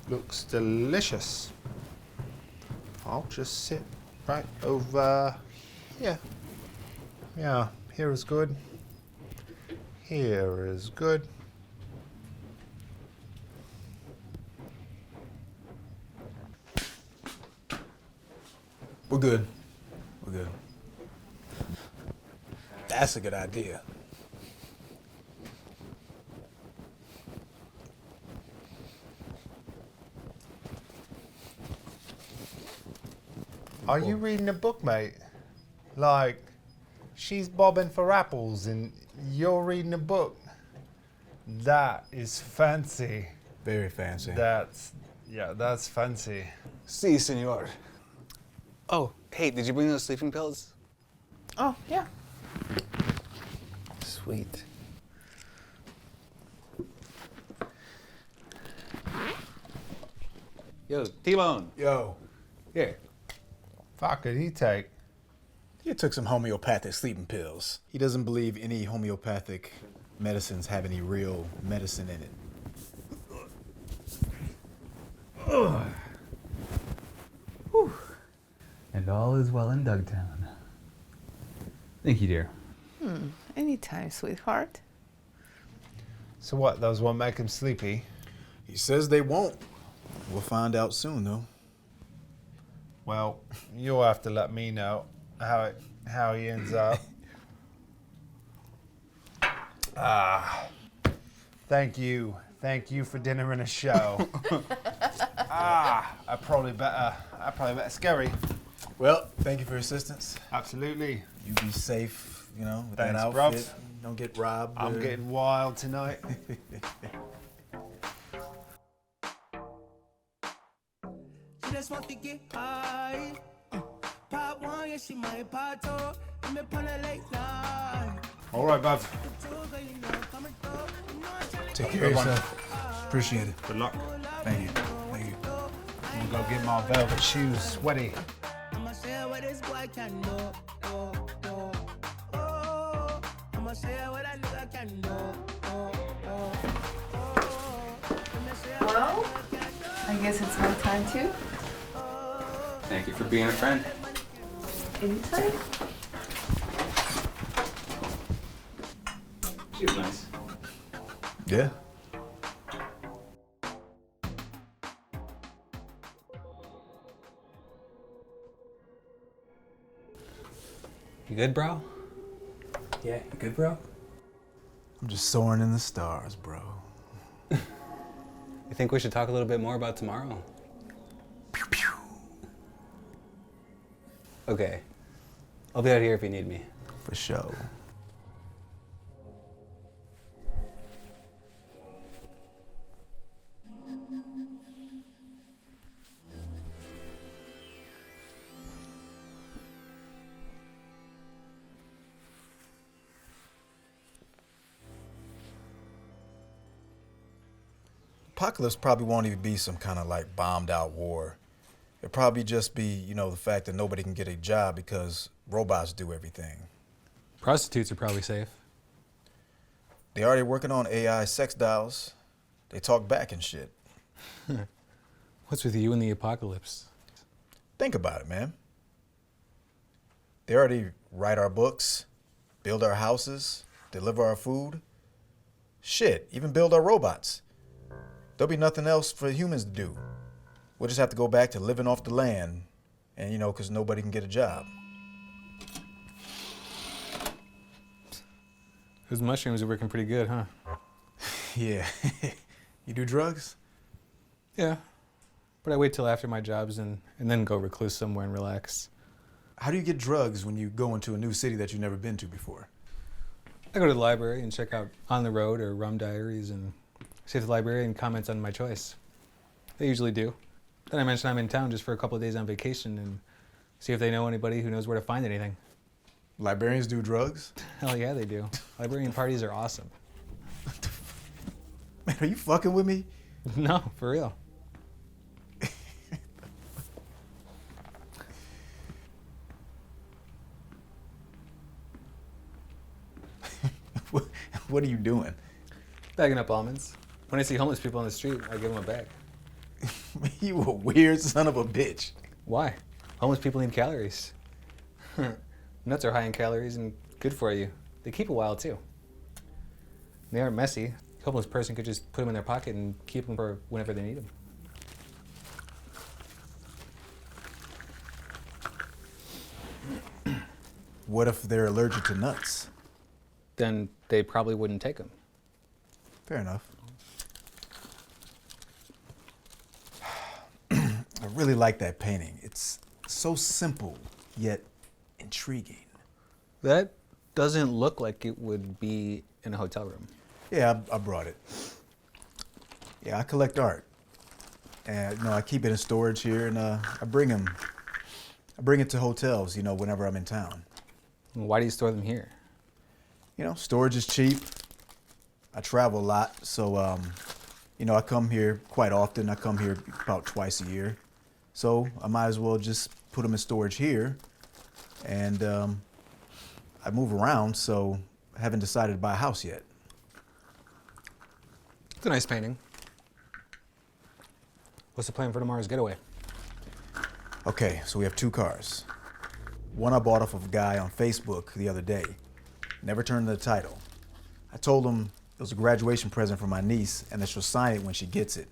Looks delicious. I'll just sit right over here. Yeah, here is good. Here is good. We're good. We're good. That's a good idea. Are you reading a book, mate? Like, she's bobbing for apples and you're reading a book? That is fancy. Very fancy. That's fancy. Si, senor. Oh, hey, did you bring those sleeping pills? Oh, yeah. Sweet. Yo, T-Bone. Yo, Here. Fuck could he take? he took some homeopathic sleeping pills. He doesn't believe any homeopathic medicines have any real medicine in it. And all is well in Dugtown. Thank you, dear. Anytime, sweetheart. So what, those won't make him sleepy? He says they won't. We'll find out soon, though. Well, you'll have to let me know how he ends up. Thank you. Thank you for dinner and a show. I probably better scurry. Well, thank you for your assistance. Absolutely. You be safe, you know, with Thanks, that outfit. bruv. Don't get robbed. I'm getting wild tonight. She just want to get high. Part one, yeah, she my part two. I'm upon a late night. All right, Bav. Take care of yourself. Appreciate it. Good luck. Thank you. Thank you. I'm gonna go get my velvet shoes sweaty. I'ma share what this boy can do. I'ma share what I nigga can do. Well, I guess it's my time too. Thank you for being a friend. Anytime. She was nice. Yeah. You good, bro? Yeah, you good, bro? I'm just soaring in the stars, bro. You think we should talk a little bit more about tomorrow? Pew pew. Okay. I'll be out here if you need me. For sure. Apocalypse probably won't even be some kind of like bombed out war. It'll probably just be, you know, the fact that nobody can get a job because robots do everything. Prostitutes are probably safe. They already working on AI sex dolls. They talk back and shit. What's with you and the apocalypse? Think about it, man. They already write our books, build our houses, deliver our food. Shit, even build our robots. There'll be nothing else for humans to do. We'll just have to go back to living off the land, and you know, because nobody can get a job. Those mushrooms are working pretty good, huh? Yeah. You do drugs? Yeah. But I wait till after my jobs and then go recluse somewhere and relax. How do you get drugs when you go into a new city that you've never been to before? I go to the library and check out On the Road or Rum Diaries and see if the librarian comments on my choice. They usually do. Then I mention I'm in town just for a couple of days on vacation and see if they know anybody who knows where to find anything. Librarians do drugs? Hell yeah, they do. Librarian parties are awesome. Man, are you fucking with me? No, for real. What are you doing? Bagging up almonds. When I see homeless people on the street, I give them a bag. You a weird son of a bitch. Why? Homeless people need calories. Nuts are high in calories and good for you. They keep a while too. They aren't messy. A homeless person could just put them in their pocket and keep them for whenever they need them. What if they're allergic to nuts? Then they probably wouldn't take them. Fair enough. I really like that painting. It's so simple, yet intriguing. That doesn't look like it would be in a hotel room. Yeah, I brought it. Yeah, I collect art. And, you know, I keep it in storage here, and I bring it to hotels, you know, whenever I'm in town. Why do you store them here? You know, storage is cheap. I travel a lot, so, you know, I come here quite often. I come here about twice a year. So I might as well just put them in storage here. And I move around, so I haven't decided to buy a house yet. It's a nice painting. What's the plan for tomorrow's getaway? Okay, so we have two cars. One I bought off of a guy on Facebook the other day. Never turned in the title. I told him it was a graduation present for my niece and that she'll sign it when she gets it.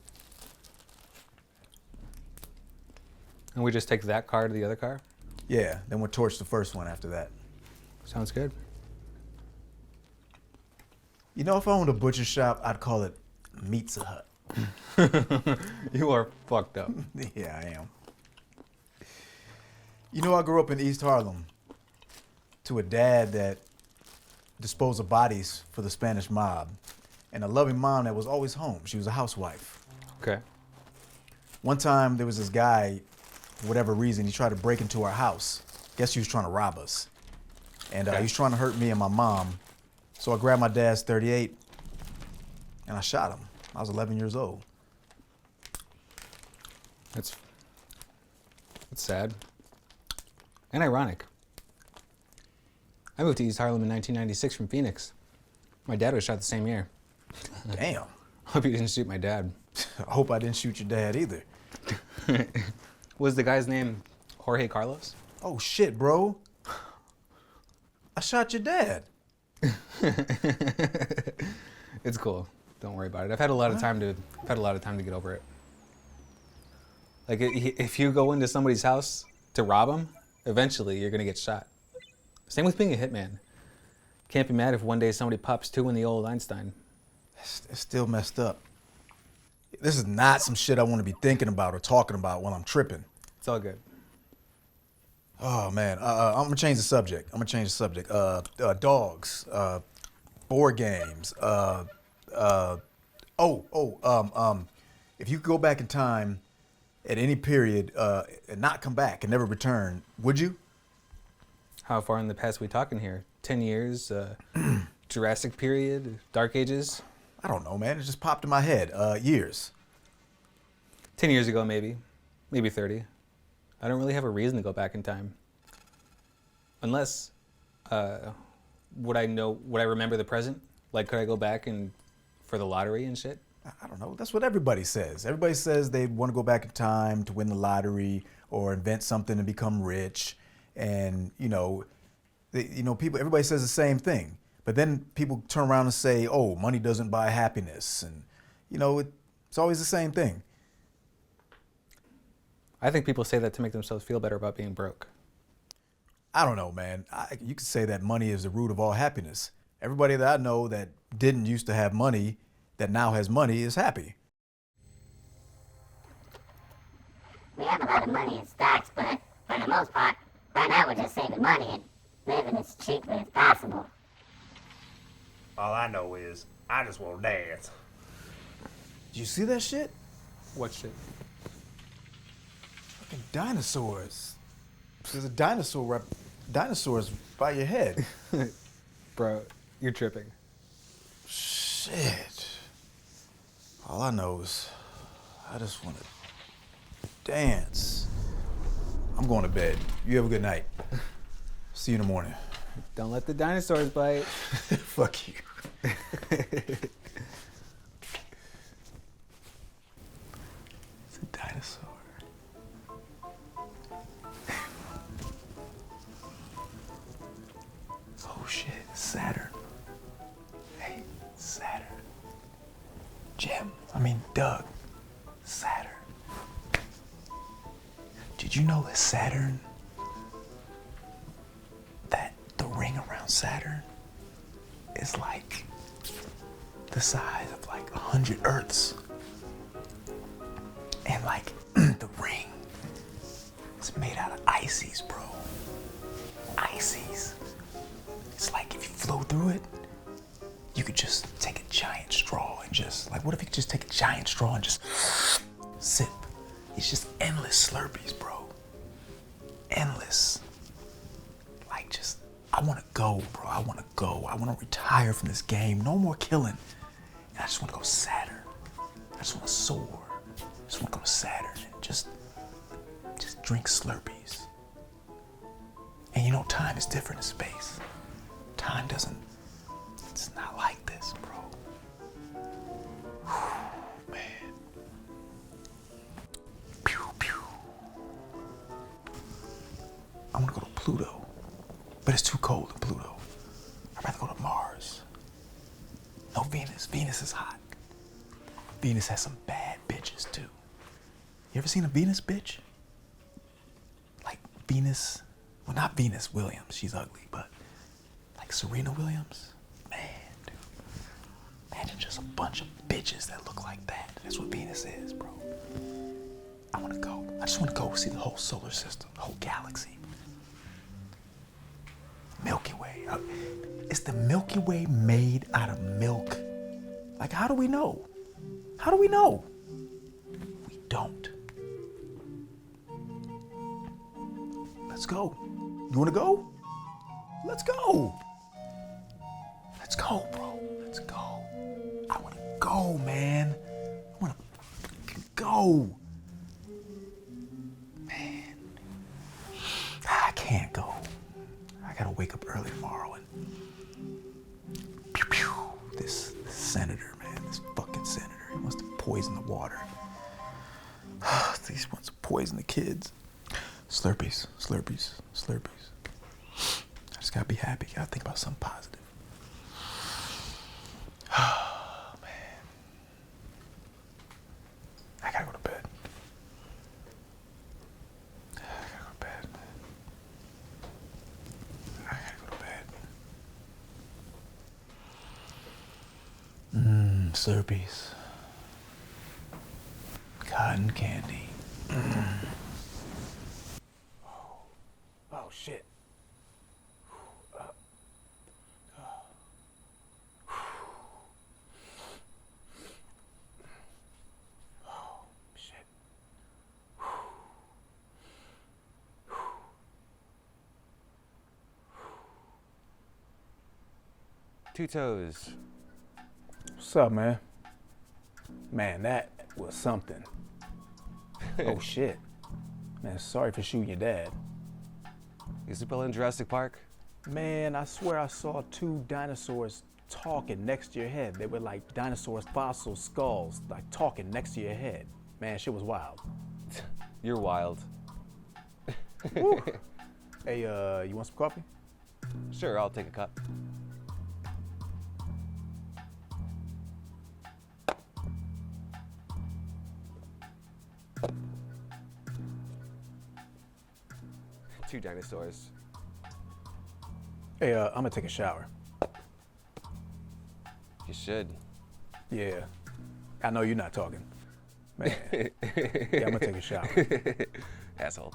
And we just take that car to the other car? Yeah, then we'll torch the first one after that. Sounds good. You know, if I owned a butcher shop, I'd call it Meatsa Hut. You are fucked up. Yeah, I am. You know, I grew up in East Harlem to a dad that disposed of bodies for the Spanish mob and a loving mom that was always home. She was a housewife. Okay. One time there was this guy, for whatever reason, he tried to break into our house. Guess he was trying to rob us. And he was trying to hurt me and my mom. So I grabbed my dad's .38 and I shot him. I was 11 years old. That's sad. And ironic. I moved to East Harlem in 1996 from Phoenix. My dad was shot the same year. Damn. Hope you didn't shoot my dad. I hope I didn't shoot your dad either. Was the guy's name Jorge Carlos? Oh shit, bro. I shot your dad. It's cool. Don't worry about it. I've had a lot of time to get over it. Like if you go into somebody's house to rob them, eventually you're gonna get shot. Same with being a hitman. Can't be mad if one day somebody pops two in the old Einstein. It's still messed up. This is not some shit I want to be thinking about or talking about when I'm tripping. It's all good. Oh man, I'm gonna change the subject. Dogs, board games. If you could go back in time at any period and not come back and never return, would you? How far in the past we talking here? 10 years? Jurassic period? Dark Ages? I don't know, man. It just popped in my head. Years. 10 years ago, maybe. Maybe 30. I don't really have a reason to go back in time. Unless, would I remember the present? Like, could I go back for the lottery and shit? I don't know. That's what everybody says. Everybody says they want to go back in time to win the lottery or invent something and become rich. And, everybody says the same thing. But then people turn around and say, oh, money doesn't buy happiness. And, it's always the same thing. I think people say that to make themselves feel better about being broke. I don't know, man. You could say that money is the root of all happiness. Everybody that I know that didn't used to have money, that now has money, is happy. We have a lot of money in stocks, but for the most part, right now we're just saving money and living as cheaply as possible. All I know is I just want to dance. Did you see that shit? What shit? Fucking dinosaurs. There's a dinosaurs by your head. Bro, you're tripping. Shit. All I know is I just want to dance. I'm going to bed. You have a good night. See you in the morning. Don't let the dinosaurs bite. Fuck you. It's a dinosaur. Oh shit, Saturn. Hey, Saturn. Doug. Saturn. Did you know that Saturn, that the ring around Saturn is like the size of like 100 Earths? And like the ring is made out of ices, bro. Ices. It's like if you flow through it, you could just take a giant straw and just, like, what if you could just take a giant straw and just sip? It's just endless Slurpees, bro. Endless. Like, just, I want to go, bro. I want to go. I want to retire from this game. No more killing. And I just want to go Saturn. I just want to soar. I just want to go to Saturn and just drink Slurpees. And you know, time is different in space. Time doesn't, it's not like this, bro. Whew, man. Pew, pew. I want to go to Pluto, but it's too cold in Pluto. I'd rather go to Mars. No, Venus. Venus is hot. Venus has some bad bitches, too. You ever seen a Venus bitch? Like Venus, well, not Venus Williams, she's ugly, but like Serena Williams? Man, dude. Imagine just a bunch of bitches that look like that. That's what Venus is, bro. I want to go. I just want to go see the whole solar system, the whole galaxy. Milky Way. Is the Milky Way made out of milk? Like, how do we know? How do we know? We don't. Let's go. You wanna go? Let's go. Let's go, bro. Let's go. I wanna go, man. I wanna fucking go. Man. I can't go. I gotta wake up early tomorrow and pew pew. This senator, man, this fucking senator, he wants to poison the water. He wants to poison the kids. Slurpees, slurpees, slurpees. I just gotta be happy. Gotta think about something positive. Oh, man. I gotta go to bed. I gotta go to bed. I gotta go to bed. Slurpees. Cotton candy. Oh, shit. Oh, shit. Two Toes. What's up, man? Man, that was something. Oh shit. Man, sorry for shooting your dad. Is it Bill in Jurassic Park? Man, I swear I saw two dinosaurs talking next to your head. They were like dinosaurs' fossil skulls, like talking next to your head. Man, shit was wild. You're wild. Hey, you want some coffee? Sure, I'll take a cup. Two dinosaurs. Hey, I'm gonna take a shower. You should. Yeah. I know you're not talking. Man. Yeah, I'm gonna take a shower. Asshole.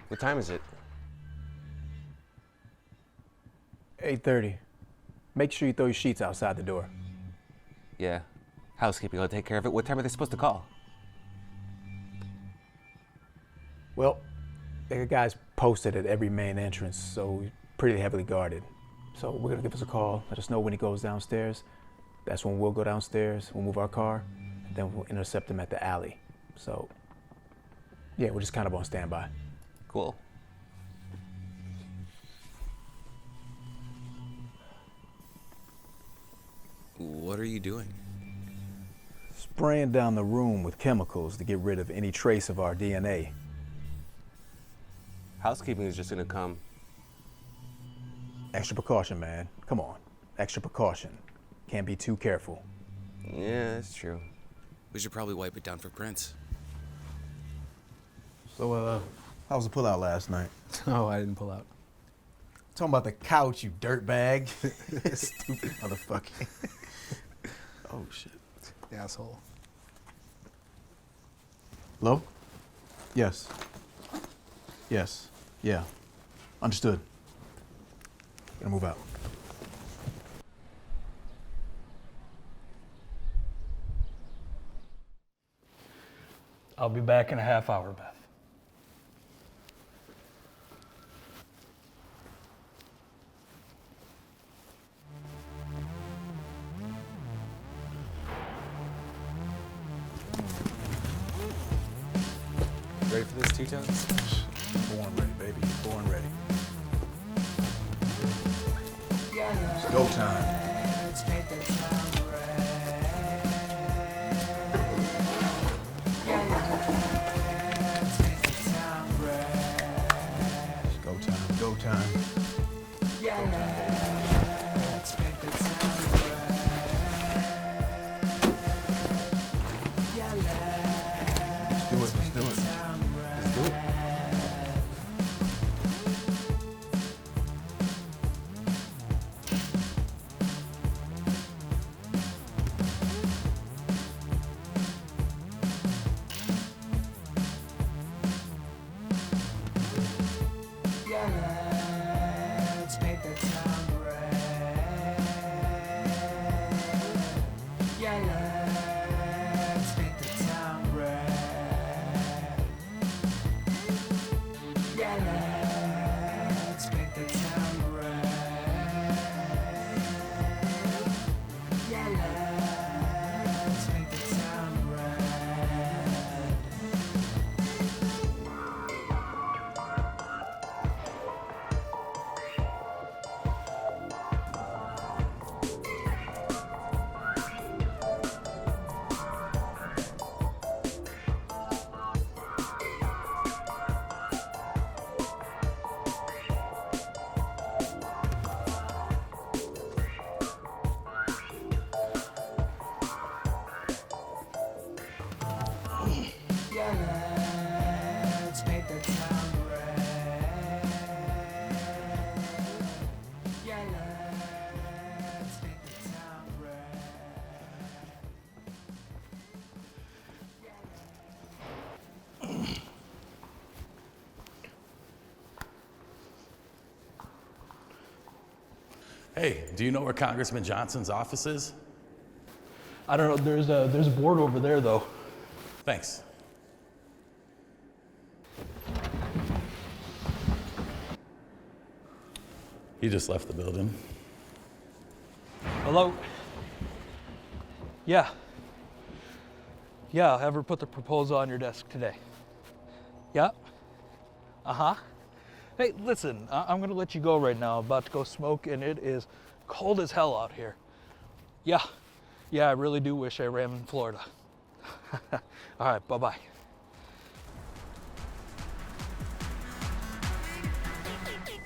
What time is it? 8:30. Make sure you throw your sheets outside the door. Yeah. Housekeeping will take care of it. What time are they supposed to call? Well, there are guys posted at every main entrance, so pretty heavily guarded. So we're gonna give us a call. Let us know when he goes downstairs. That's when we'll go downstairs. We'll move our car, and then we'll intercept him at the alley. So, yeah, we're just kind of on standby. Cool. What are you doing? Spraying down the room with chemicals to get rid of any trace of our DNA. Housekeeping is just gonna come. Extra precaution, man. Come on. Extra precaution. Can't be too careful. Yeah, that's true. We should probably wipe it down for prints. So, how was the pullout last night? Oh, I didn't pull out. Talking about the couch, you dirtbag. Stupid motherfucker. Oh, shit. Asshole. Hello? Yes. Yes. Yeah. Understood. Gonna move out. I'll be back in a half hour, Beth. Ready for this, Two Toes? Born ready, baby. Born ready. It's go time. It's go time. Go time. Go time, Let's do it. Let's do it. Let's do it. Hey, do you know where Congressman Johnson's office is? I don't know. There's a board over there, though. Thanks. He just left the building. Hello? Yeah. Yeah, I'll have her put the proposal on your desk today. Yeah? Uh-huh. Hey, listen, I'm gonna let you go right now. I'm about to go smoke, and it is cold as hell out here. Yeah. Yeah, I really do wish I ran in Florida. All right, bye-bye.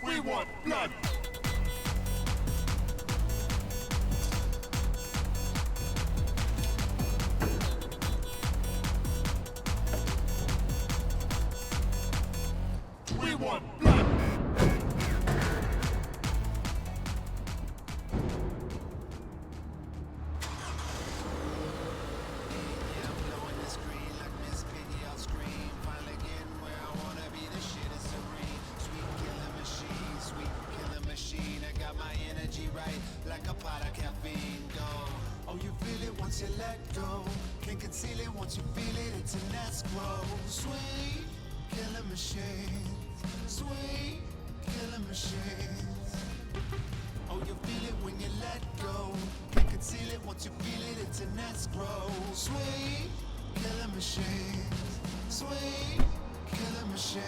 We want blood. We want blood. Like a pot of caffeine, go. Oh, you feel it once you let go. Can't conceal it once you feel it. It's an escrow. Sweet killer machines. Sweet killer machines. Oh, you feel it when you let go. Can't conceal it once you feel it. It's an escrow. Sweet killer machines. Sweet killer machines.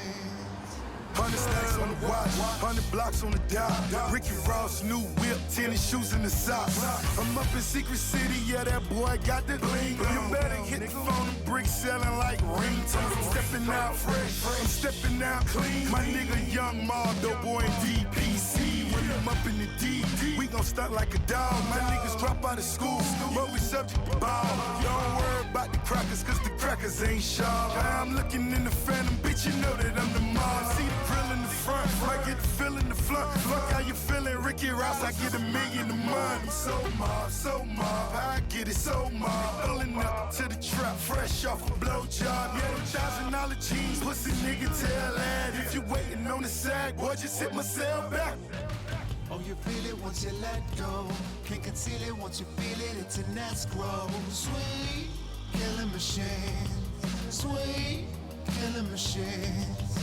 100 stacks on the watch, 100 blocks on the dot. Ricky Ross, new whip, tennis shoes in the socks. I'm up in Secret City, yeah, that boy got the bling. You better hit the phone and bricks selling like ringtones. I'm stepping out fresh, I'm stepping out clean. My nigga Young Mardo, boy in DPC. When I'm up in the D, we gon' stunt like a dog. My niggas drop out of school, but we subject to ball. Don't worry about the crackers, cause the crackers ain't sharp. I'm looking in the phantom, bitch, you know that I'm the mob. See the grill in the front, I get the feel in the front. Fuck how you feeling, Ricky Ross, I get $1 million a month. I'm so mob, I get it so mob. Pulling up to the trap, fresh off a blowjob. Yeah, $1,000 jeans, pussy nigga tell ad. If you waiting on the sag, boy, just hit my cell back. Oh, you feel it once you let go. Can't conceal it once you feel it. It's an escrow. Sweet killer machines. Sweet killer machines.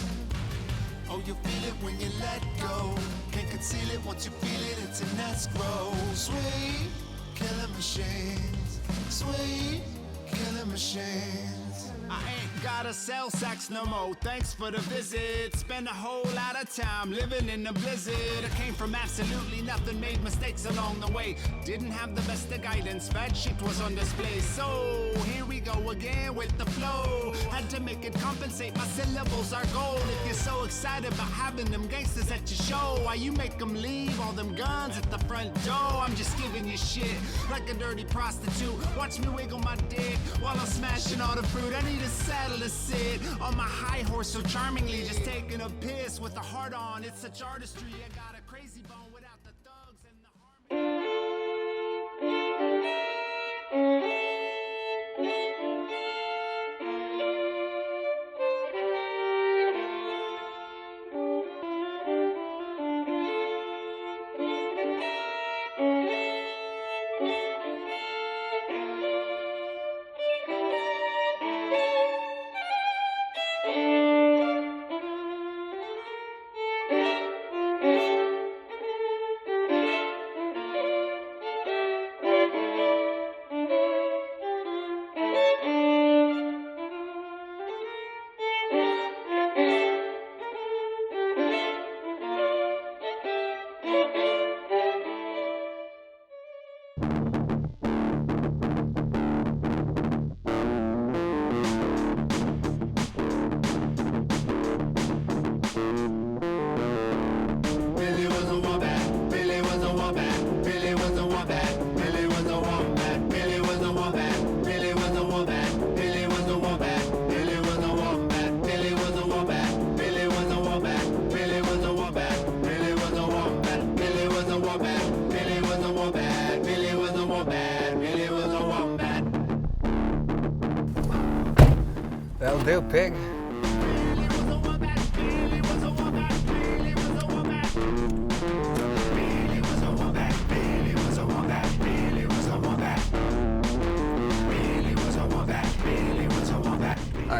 Oh, you feel it when you let go. Can't conceal it once you feel it. It's an escrow. Sweet killer machines. Sweet killer machines. I ain't gotta sell sex no more, thanks for the visit. Spend a whole lot of time living in the blizzard. I came from absolutely nothing, made mistakes along the way. Didn't have the best of guidance, bad shit was on display. So here we go again with the flow. Had to make it compensate, my syllables are gold. If you're so excited about having them gangsters at your show, why you make them leave all them guns at the front door? I'm just giving you shit like a dirty prostitute. Watch me wiggle my dick while I'm smashing all the fruit. I need a saddle to sit on my high horse so charmingly, just taking a piss with a heart on. It's such artistry. I got a crazy bone without the thugs and the That'll do, pig.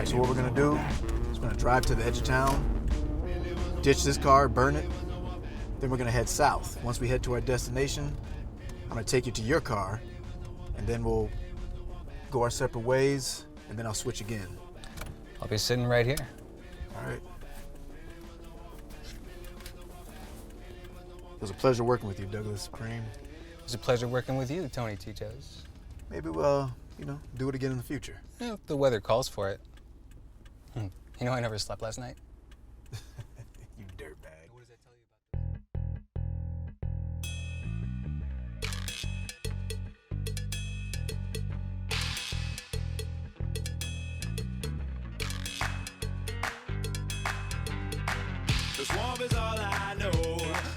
right, so what we're gonna do is we're gonna drive to the edge of town, ditch this car, burn it, then we're gonna head south. Once we head to our destination, I'm gonna take you to your car, and then we'll go our separate ways, and then I'll switch again. I'll be sitting right here. All right. It was a pleasure working with you, Douglas Supreme. It was a pleasure working with you, Tony Titos. Maybe we'll, do it again in the future. Yeah, if the weather calls for it. You know I never slept last night? You dirtbag. What does that tell you The swamp is all I know.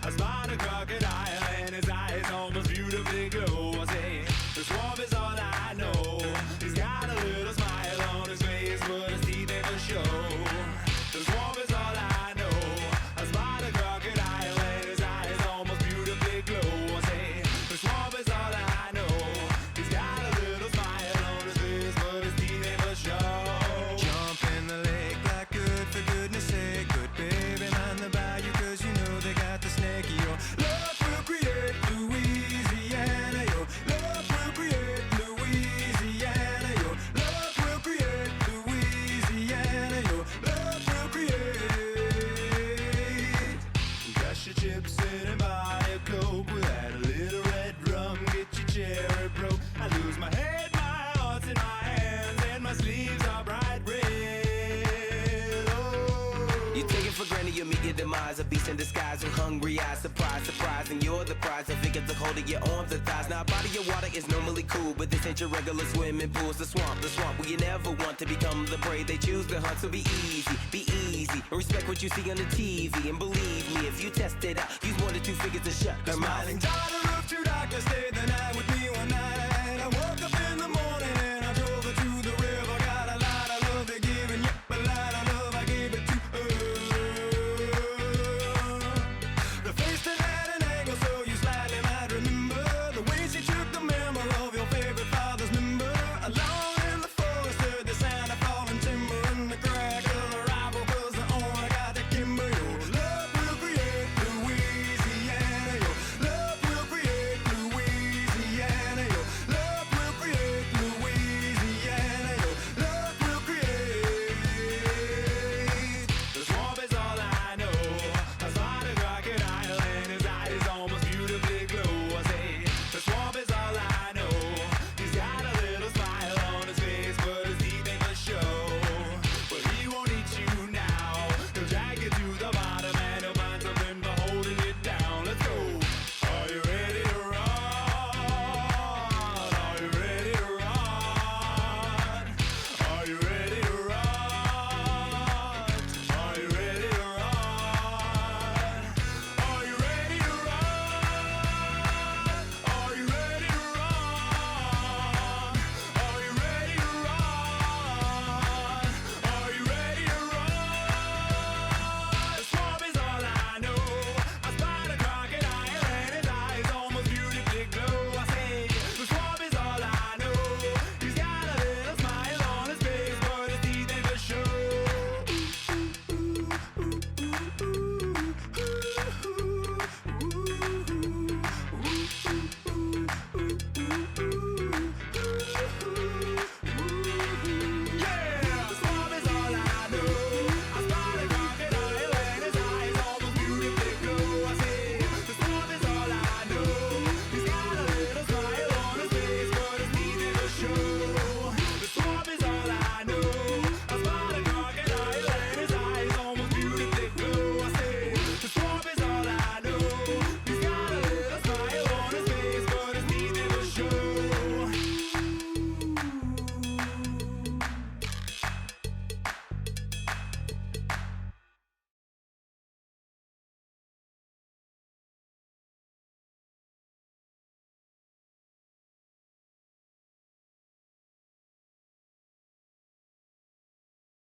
I spot a crocodile and his eyes almost beautifully glow. I say, the swamp is all I know. He's got a little smile on his face, but his teeth never show. The swamp is all I know. I spot a crocodile and his eyes almost beautifully glow. I say, the swamp is all I know. He's got a little smile on his face, but his teeth never show. Jump in the lake like good, for goodness sake. Good baby, mind the bayou, cause you know they got the snake. Yo, love will create Louisiana. Yo, love will create Louisiana. Yo, love will create Louisiana. Yo, love will create. Crush your chips in and buy a Coke with that little red rum. Get your cherry broke. I lose my head, my heart's in my hands, and my sleeves are bright red. Oh. You take it for granted, you meet your demise. A beast in disguise with hungry eyes. Surprise, surprise, and you're the prize. I figure the hold of your arms and thighs. Now, a body of water is normally cool, but this ain't your regular swimming pool. It's the swamp where you never want to become the prey. They choose to hunt, so be easy, be easy. Respect what you see on the TV, and believe me, if you test it out, use more than 2 fingers to shut The their mouth. smiling daughter of two doctors stayed the night with